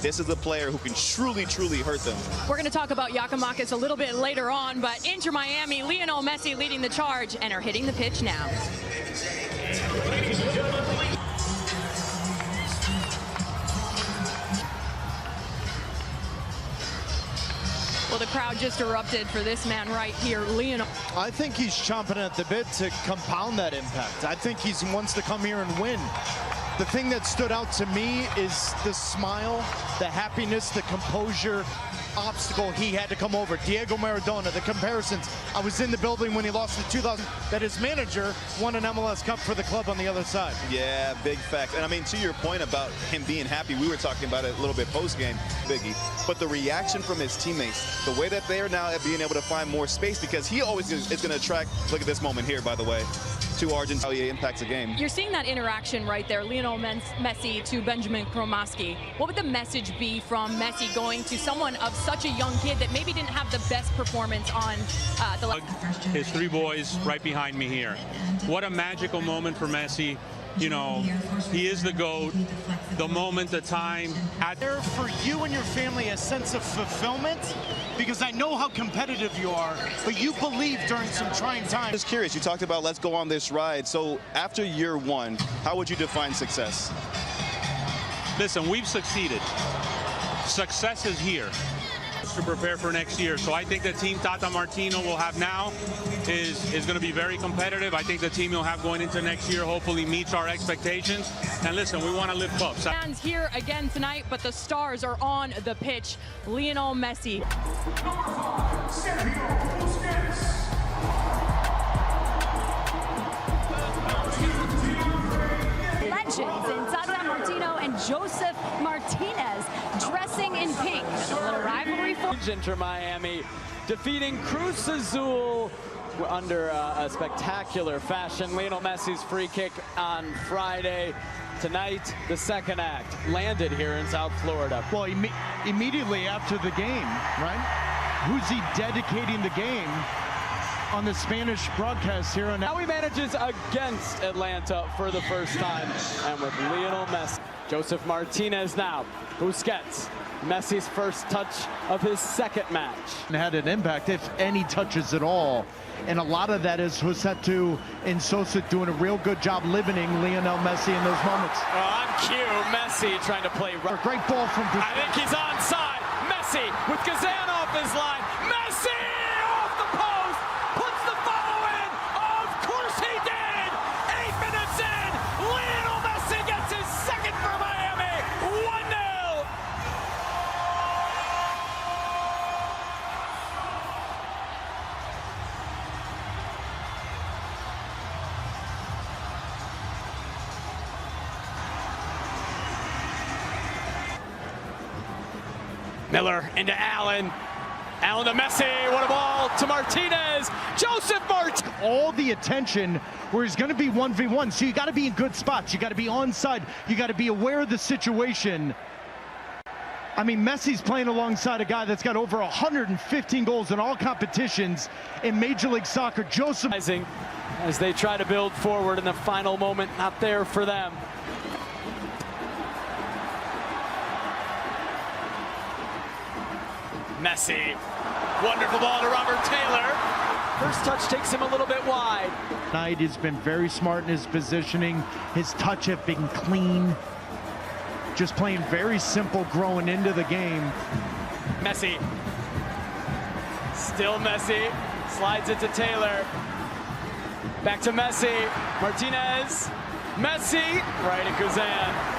this is a player who can truly, truly hurt them. We're going to talk about Giakoumakis a little bit later on, but Inter Miami, Lionel Messi leading the charge and are hitting the pitch now. Well, the crowd just erupted for this man right here, Lionel. I think he's chomping at the bit to compound that impact. I think he wants to come here and win. The thing that stood out to me is the smile, the happiness, the composure, obstacle he had to come over. Diego Maradona, the comparisons. I was in the building when he lost in 2000, that his manager won an MLS Cup for the club on the other side. Yeah, big fact. And I mean, to your point about him being happy, we were talking about it a little bit post-game, Biggie. But the reaction from his teammates, the way that they are now being able to find more space, because he always is going to attract, look at this moment here, by the way, to Argentina, how he impacts a game. You're seeing that interaction right there, Lionel Messi to Benjamin Kromaski. What would the message be from Messi going to someone of such a young kid that maybe didn't have the best performance on the... His three boys right behind me here. What a magical moment for Messi. You know, he is the GOAT. The moment, the time. There for you and your family a sense of fulfillment, because I know how competitive you are, but you believe during some trying times. Just curious, you talked about let's go on this ride. So after year one, how would you define success? Listen, we've succeeded. Success is here to prepare for next year. So I think the team Tata Martino will have now is going to be very competitive. I think the team you'll have going into next year hopefully meets our expectations. And listen, we want to lift cups. Fans here again tonight, but the stars are on the pitch. Lionel Messi. Legends in Tata Martino and Joseph Martinez dressing in pink. A little rivalry for Inter Miami defeating Cruz Azul under a spectacular fashion. Lionel Messi's free kick on Friday. Tonight, the second act landed here in South Florida. Well, immediately after the game, right? Who's he dedicating the game? On the Spanish broadcast here on... Now he manages against Atlanta for the first time, and with Lionel Messi. Joseph Martinez now, Busquets, Messi's first touch of his second match. And had an impact, if any touches at all. And a lot of that is Josetu and Sosa doing a real good job limiting Lionel Messi in those moments. On cue, Messi trying to play... A great ball from... I think he's onside. Messi with Kazan off his line. Messi off the post! Puts the follow in! Of course he did! 8 minutes in! Lionel Messi gets his second for Miami! 1-0! Miller into Allen. Allen to Messi, what a ball to Martinez. Joseph Martinez. All the attention where he's going to be 1v1, so you got to be in good spots. You got to be onside. You got to be aware of the situation. I mean, Messi's playing alongside a guy that's got over 115 goals in all competitions in Major League Soccer. Joseph, as they try to build forward in the final moment, not there for them. Messi, wonderful ball to Robert Taylor. First touch takes him a little bit wide. Knight has been very smart in his positioning. His touch have been clean. Just playing very simple growing into the game. Messi, still Messi, slides it to Taylor. Back to Messi, Martinez, Messi, right at Kazan.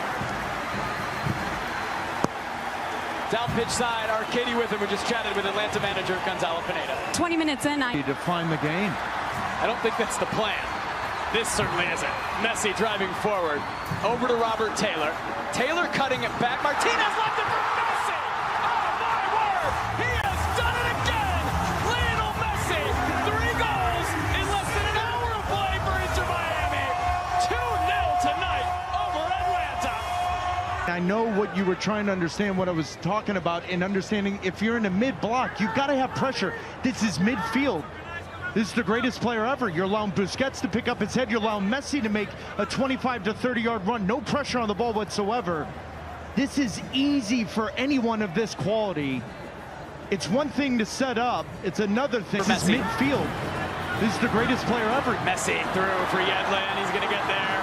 Down pitch side, Arcady with him. We just chatted with Atlanta manager Gonzalo Pineda. 20 minutes in. To define the game. I don't think that's the plan. This certainly isn't. Messi driving forward, over to Robert Taylor. Taylor cutting it back. Martinez left it for Messi. Oh my word! He has done it again. Lionel Messi, 3 goals in less than an hour of play for Inter Miami. 2-0 tonight over Atlanta. I know what you were trying to understand, what I was talking about, and understanding if you're in a mid-block, you've got to have pressure. This is midfield. This is the greatest player ever. You're allowing Busquets to pick up his head. You're allowing Messi to make a 25 to 30 yard run. No pressure on the ball whatsoever. This is easy for anyone of this quality. It's one thing to set up, it's another thing. This is midfield. This is the greatest player ever. Messi through for Yedlin. He's going to get there.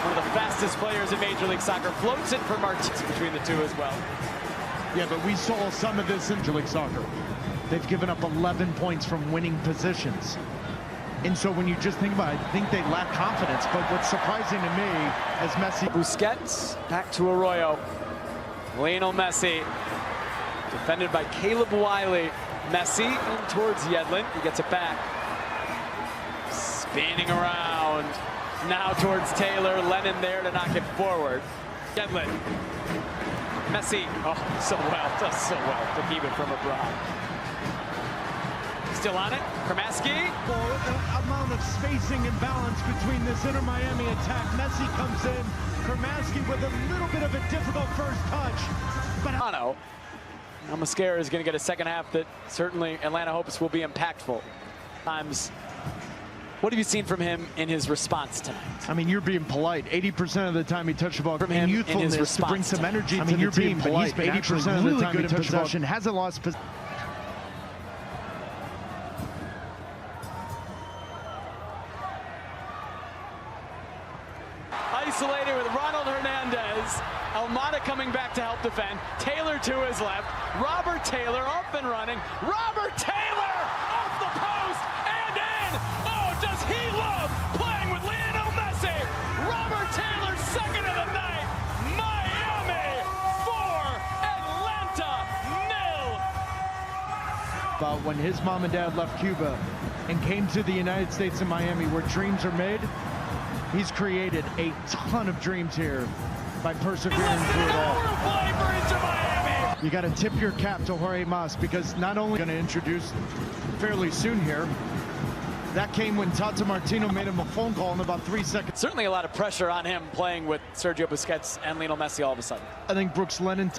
One of the fastest players in Major League Soccer. Floats it for Martinez between the two as well. Yeah, but we saw some of this in Major League Soccer. They've given up 11 points from winning positions. And so when you just think about it, I think they lack confidence. But what's surprising to me as Messi... Busquets back to Arroyo. Lionel Messi, defended by Caleb Wiley. Messi in towards Yedlin. He gets it back. Spinning around. Now towards Taylor. Lennon there to knock it forward. Yedlin. Messi. Oh, so well. Does so well to keep it from abroad. Still on it. Kramaski. The amount of spacing and balance between this Inter Miami attack. Messi comes in. Kramaski with a little bit of a difficult first touch. But now Mosquera is going to get a second half that certainly Atlanta hopes will be impactful. What have you seen from him in his response tonight? I mean, you're being polite. 80% of the time he touched the ball from him youthfulness in his to bring some energy to the team. But he's 80% of the time he touched the ball. Hasn't lost possession. Isolated with Ronald Hernandez. Almada coming back to help defend. Taylor to his left. Robert Taylor up and running. Robert Taylor off the post and in. Oh, does he love playing with Lionel Messi? Robert Taylor, second of the night. Miami 4, Atlanta 0. But when his mom and dad left Cuba and came to the United States and Miami, where dreams are made, he's created a ton of dreams here by persevering through it all. You got to tip your cap to Jorge Mas, because not only going to introduce fairly soon here, that came when Tata Martino made him a phone call in about 3 seconds. Certainly a lot of pressure on him playing with Sergio Busquets and Lionel Messi all of a sudden. I think Brooks Lennon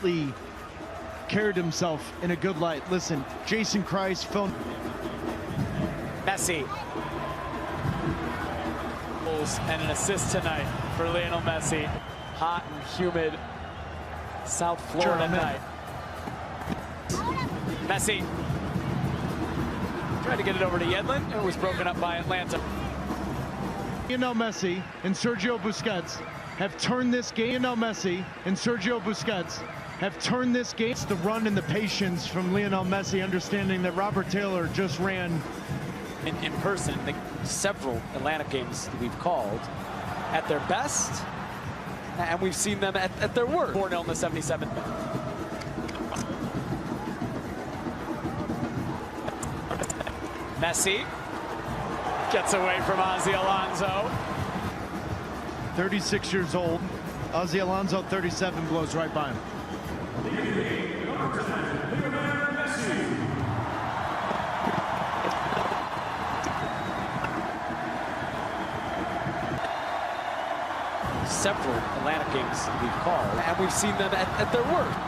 carried himself in a good light. Listen, Jason Kreis, Phil... Messi. And an assist tonight for Lionel Messi. Hot and humid South Florida night. Messi tried to get it over to Yedlin, and it was broken up by Atlanta. Lionel Messi and Sergio Busquets have turned this game. Lionel Messi and Sergio Busquets have turned this game. It's the run and the patience from Lionel Messi, understanding that Robert Taylor just ran in person. I think several Atlanta games that we've called at their best, and we've seen them at their worst. 4-0 in the 77th minute. Messi gets away from Ozzy Alonso. 36 years old. Ozzy Alonso, 37, blows right by him. Several Atlanta games we've called, and we've seen them at their worst.